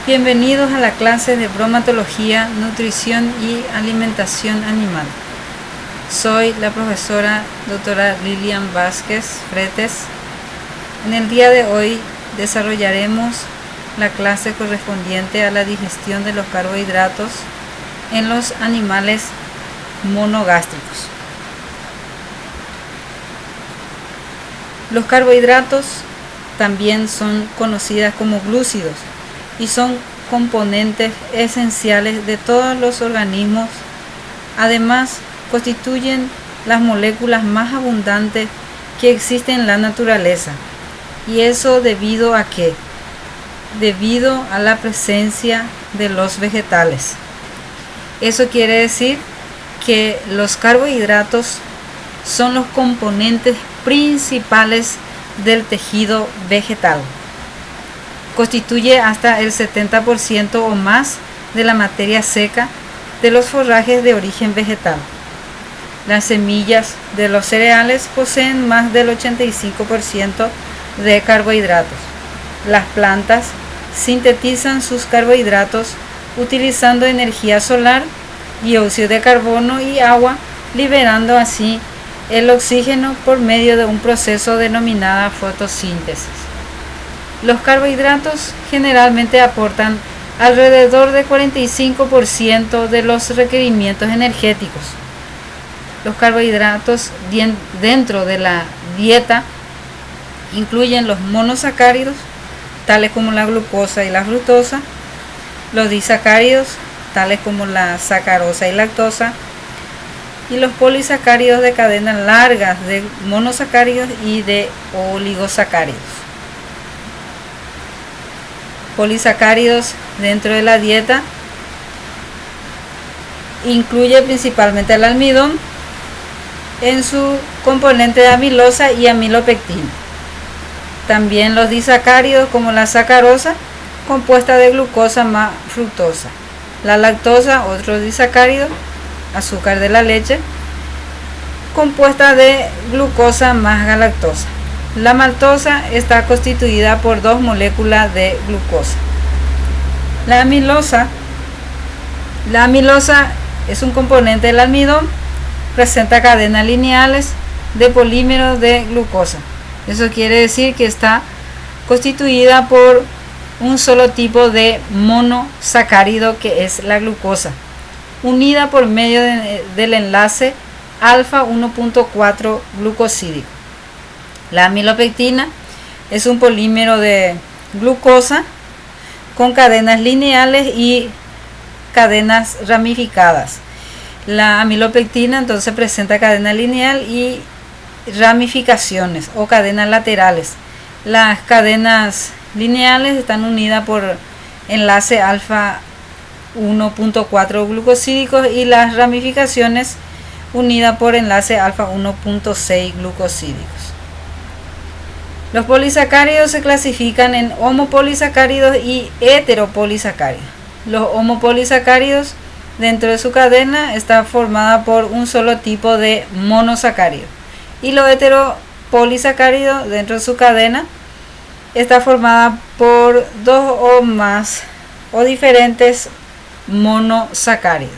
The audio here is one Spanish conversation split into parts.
Bienvenidos a la clase de bromatología, nutrición y alimentación animal. Soy la profesora doctora Lilian Vázquez Fretes. En el día de hoy desarrollaremos la clase correspondiente a la digestión de los carbohidratos en los animales monogástricos. Los carbohidratos también son conocidas como glúcidos y son componentes esenciales de todos los organismos. Además, constituyen las moléculas más abundantes que existen en la naturaleza. ¿Y eso debido a qué? Debido a la presencia de los vegetales. Eso quiere decir que los carbohidratos son los componentes principales del tejido vegetal. Constituye hasta el 70% o más de la materia seca de los forrajes de origen vegetal. Las semillas de los cereales poseen más del 85% de carbohidratos. Las plantas sintetizan sus carbohidratos utilizando energía solar, dióxido de carbono y agua, liberando así el oxígeno por medio de un proceso denominado fotosíntesis. Los carbohidratos generalmente aportan alrededor del 45% de los requerimientos energéticos. Los carbohidratos dentro de la dieta incluyen los monosacáridos, tales como la glucosa y la fructosa, los disacáridos, tales como la sacarosa y lactosa, y los polisacáridos de cadenas largas de monosacáridos y de oligosacáridos. Polisacáridos dentro de la dieta incluye principalmente el almidón en su componente de amilosa y amilopectina. También los disacáridos como la sacarosa, compuesta de glucosa más fructosa. La lactosa, otro disacárido, azúcar de la leche, compuesta de glucosa más galactosa. La maltosa está constituida por dos moléculas de glucosa. La amilosa es un componente del almidón, presenta cadenas lineales de polímeros de glucosa. Eso quiere decir que está constituida por un solo tipo de monosacárido, que es la glucosa, unida por medio del enlace alfa 1.4 glucosídico. La amilopectina es un polímero de glucosa con cadenas lineales y cadenas ramificadas. La amilopectina entonces presenta cadena lineal y ramificaciones o cadenas laterales. Las cadenas lineales están unidas por enlace alfa 1.4 glucosídicos y las ramificaciones unidas por enlace alfa 1.6 glucosídicos. Los polisacáridos se clasifican en homopolisacáridos y heteropolisacáridos. Los homopolisacáridos dentro de su cadena está formada por un solo tipo de monosacárido, y los heteropolisacáridos dentro de su cadena está formada por dos o más o diferentes monosacáridos.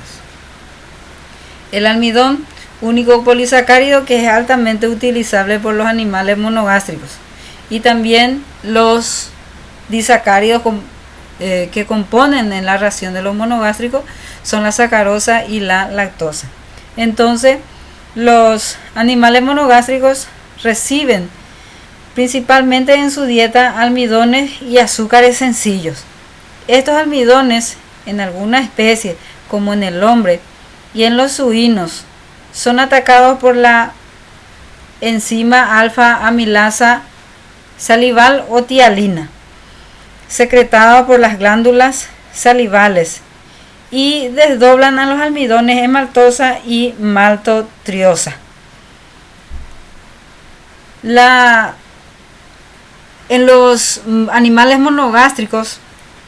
El almidón, único polisacárido que es altamente utilizable por los animales monogástricos, y también los disacáridos que componen en la ración de los monogástricos son la sacarosa y la lactosa. Entonces, los animales monogástricos reciben principalmente en su dieta almidones y azúcares sencillos. Estos almidones en algunas especies, como en el hombre y en los suinos, son atacados por la enzima alfa amilasa salival o tialina, secretada por las glándulas salivales, y desdoblan a los almidones en maltosa y maltotriosa. En los animales monogástricos,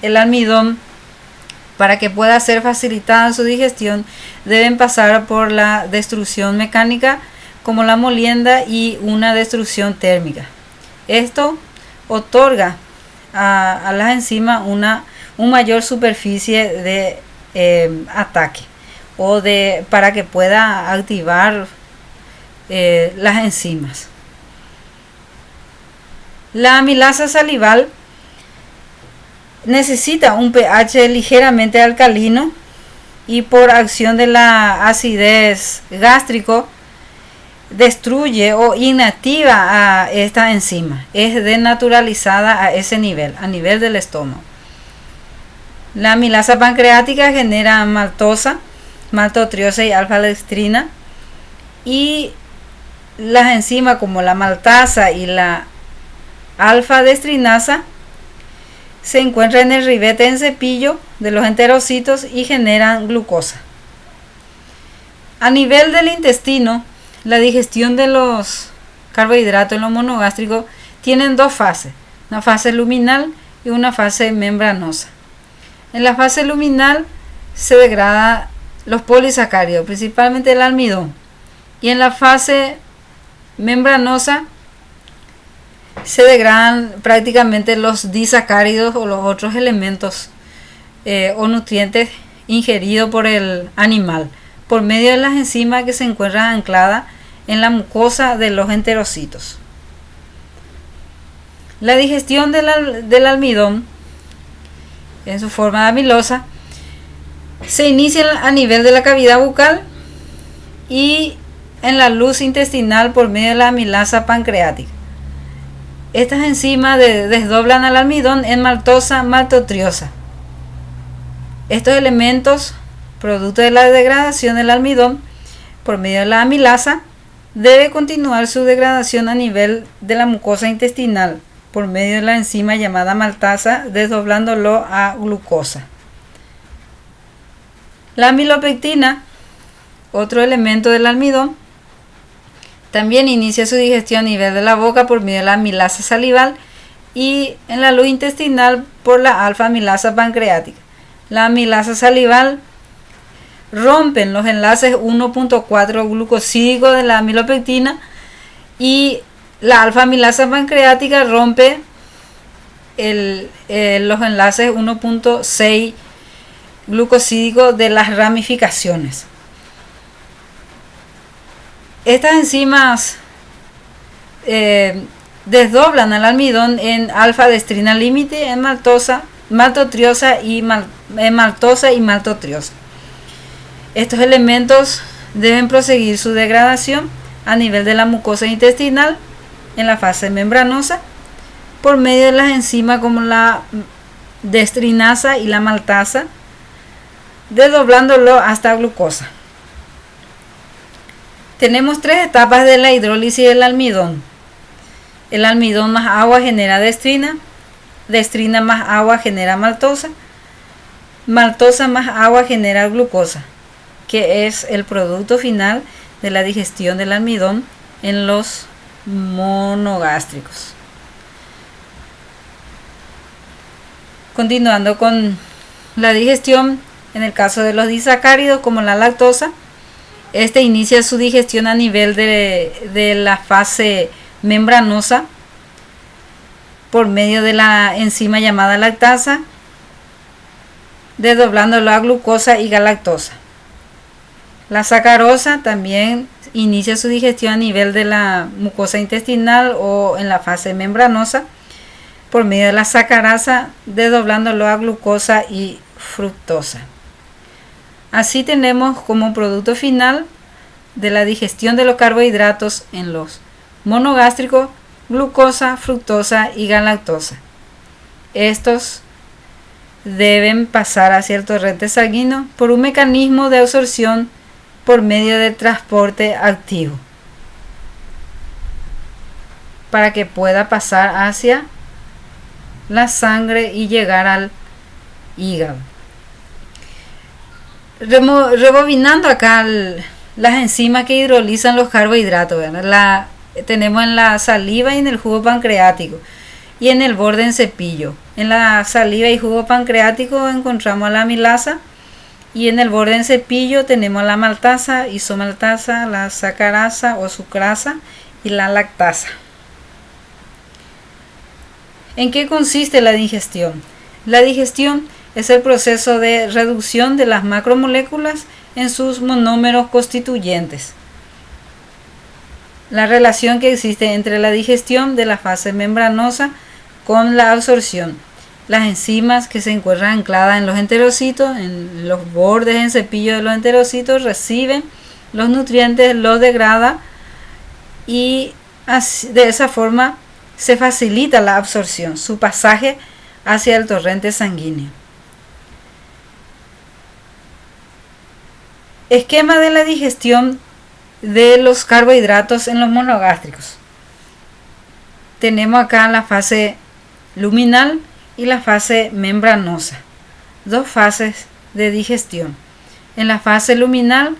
el almidón, para que pueda ser facilitada su digestión, deben pasar por la destrucción mecánica, como la molienda, y una destrucción térmica. Esto otorga a las enzimas una mayor superficie de ataque o para que pueda activar las enzimas. La amilasa salival necesita un pH ligeramente alcalino y por acción de la acidez gástrico destruye o inactiva a esta enzima. Es denaturalizada a ese nivel, a nivel del estómago. La amilasa pancreática genera maltosa, maltotriosa y alfa-dextrina, y las enzimas como la maltasa y la alfa-dextrinasa se encuentran en el ribete en cepillo de los enterocitos y generan glucosa. A nivel del intestino, la digestión de los carbohidratos en los monogástricos tienen dos fases, una fase luminal y una fase membranosa. En la fase luminal se degrada los polisacáridos, principalmente el almidón, y en la fase membranosa se degradan prácticamente los disacáridos o los otros elementos o nutrientes ingeridos por el animal por medio de las enzimas que se encuentran ancladas en la mucosa de los enterocitos. La digestión del almidón en su forma de amilosa se inicia a nivel de la cavidad bucal y en la luz intestinal por medio de la amilasa pancreática. Estas enzimas desdoblan al almidón en maltosa, maltotriosa. Estos elementos, producto de la degradación del almidón por medio de la amilasa, debe continuar su degradación a nivel de la mucosa intestinal por medio de la enzima llamada maltasa, desdoblándolo a glucosa. La amilopectina, otro elemento del almidón, también inicia su digestión a nivel de la boca por medio de la amilasa salival y en la luz intestinal por la alfa-amilasa pancreática. La amilasa salival rompen los enlaces 1.4 glucosídicos de la amilopectina y la alfa-amilasa pancreática rompe los enlaces 1.6 glucosídicos de las ramificaciones. Estas enzimas desdoblan al almidón en alfa-dextrina límite, en maltosa, maltotriosa y maltosa y maltotriosa. Estos elementos deben proseguir su degradación a nivel de la mucosa intestinal en la fase membranosa por medio de las enzimas como la dextrinasa y la maltasa, desdoblándolo hasta glucosa. Tenemos tres etapas de la hidrólisis del almidón. El almidón más agua genera dextrina, dextrina más agua genera maltosa, maltosa más agua genera glucosa, que es el producto final de la digestión del almidón en los monogástricos. Continuando con la digestión, en el caso de los disacáridos como la lactosa, este inicia su digestión a nivel de la fase membranosa por medio de la enzima llamada lactasa, desdoblándolo a glucosa y galactosa. La sacarosa también inicia su digestión a nivel de la mucosa intestinal o en la fase membranosa por medio de la sacarasa, desdoblándolo a glucosa y fructosa. Así tenemos como producto final de la digestión de los carbohidratos en los monogástricos glucosa, fructosa y galactosa. Estos deben pasar hacia el torrente sanguíneo por un mecanismo de absorción por medio del transporte activo para que pueda pasar hacia la sangre y llegar al hígado. Rebobinando acá las enzimas que hidrolizan los carbohidratos, tenemos en la saliva y en el jugo pancreático y en el borde en cepillo. En la saliva y jugo pancreático encontramos la amilasa y en el borde en cepillo tenemos la maltasa, isomaltasa, la sacarasa o sucrasa y la lactasa. ¿En qué consiste la digestión? La digestión es el proceso de reducción de las macromoléculas en sus monómeros constituyentes. La relación que existe entre la digestión de la fase membranosa con la absorción. Las enzimas que se encuentran ancladas en los enterocitos, en los bordes en cepillo de los enterocitos, reciben los nutrientes, los degrada y así, de esa forma se facilita la absorción, su pasaje hacia el torrente sanguíneo. Esquema de la digestión de los carbohidratos en los monogástricos. Tenemos acá la fase luminal y la fase membranosa, dos fases de digestión. En la fase luminal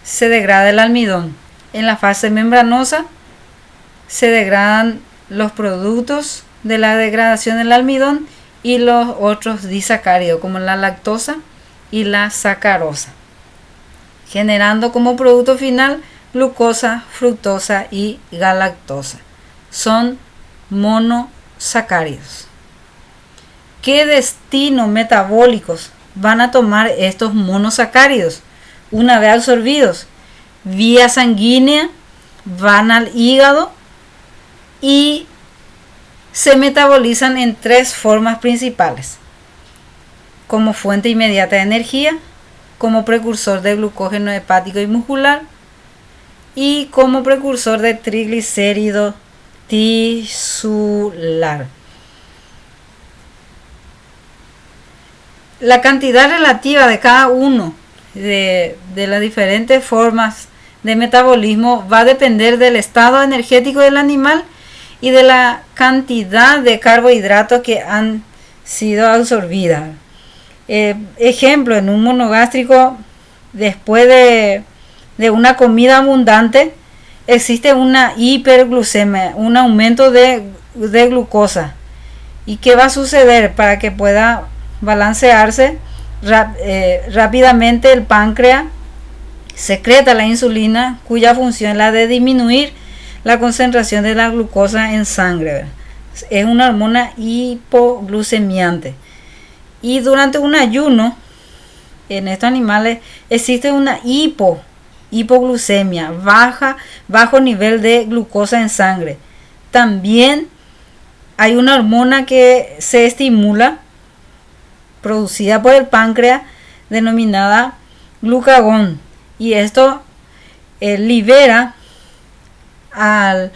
se degrada el almidón, en la fase membranosa se degradan los productos de la degradación del almidón y los otros disacáridos como la lactosa y la sacarosa, generando como producto final glucosa, fructosa y galactosa. Son monosacáridos. ¿Qué destino metabólicos van a tomar estos monosacáridos una vez absorbidos? Vía sanguínea, van al hígado y se metabolizan en tres formas principales: como fuente inmediata de energía, como precursor de glucógeno hepático y muscular y como precursor de triglicérido tisular. La cantidad relativa de cada uno de las diferentes formas de metabolismo va a depender del estado energético del animal y de la cantidad de carbohidratos que han sido absorbidas. Ejemplo, en un monogástrico, después de una comida abundante, existe una hiperglucemia, un aumento de glucosa. ¿Y qué va a suceder? Para que pueda balancearse rápidamente, el páncreas secreta la insulina, cuya función es la de disminuir la concentración de la glucosa en sangre, ¿verdad? Es una hormona hipoglucemiante. Y durante un ayuno, en estos animales existe una hipoglucemia, bajo nivel de glucosa en sangre. También hay una hormona que se estimula, producida por el páncreas, denominada glucagón, y esto libera a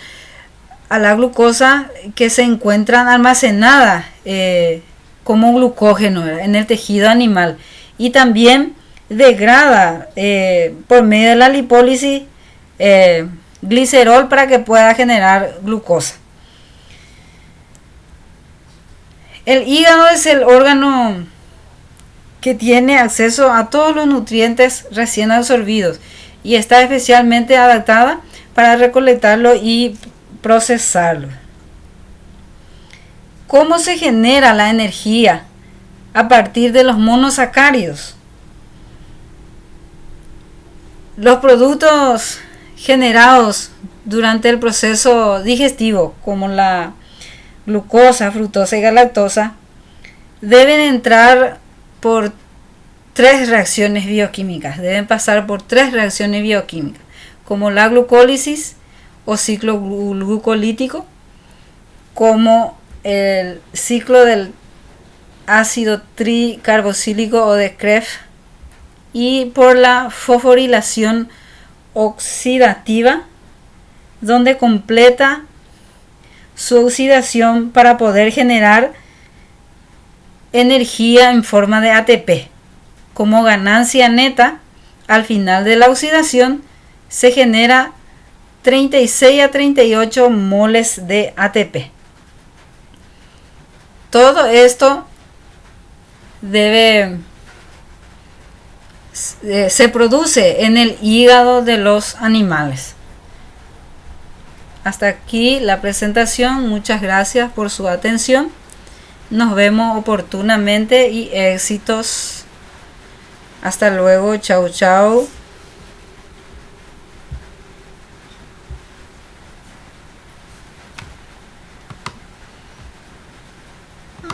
la glucosa que se encuentra almacenada como glucógeno en el tejido animal, y también degrada por medio de la lipólisis glicerol para que pueda generar glucosa. El hígado es el órgano que tiene acceso a todos los nutrientes recién absorbidos y está especialmente adaptada para recolectarlo y procesarlo. ¿Cómo se genera la energía a partir de los monosacáridos? Los productos generados durante el proceso digestivo, como la glucosa, fructosa y galactosa, deben entrar por tres reacciones bioquímicas, deben pasar por tres reacciones bioquímicas, como la glucólisis o ciclo glucolítico, como el ciclo del ácido tricarboxílico o de Krebs, y por la fosforilación oxidativa, donde completa su oxidación para poder generar energía en forma de ATP. Como ganancia neta, al final de la oxidación se genera 36 a 38 moles de ATP. Todo esto se produce en el hígado de los animales. Hasta aquí la presentación. Muchas gracias por su atención. Nos vemos oportunamente y éxitos. Hasta luego. Chau, chau.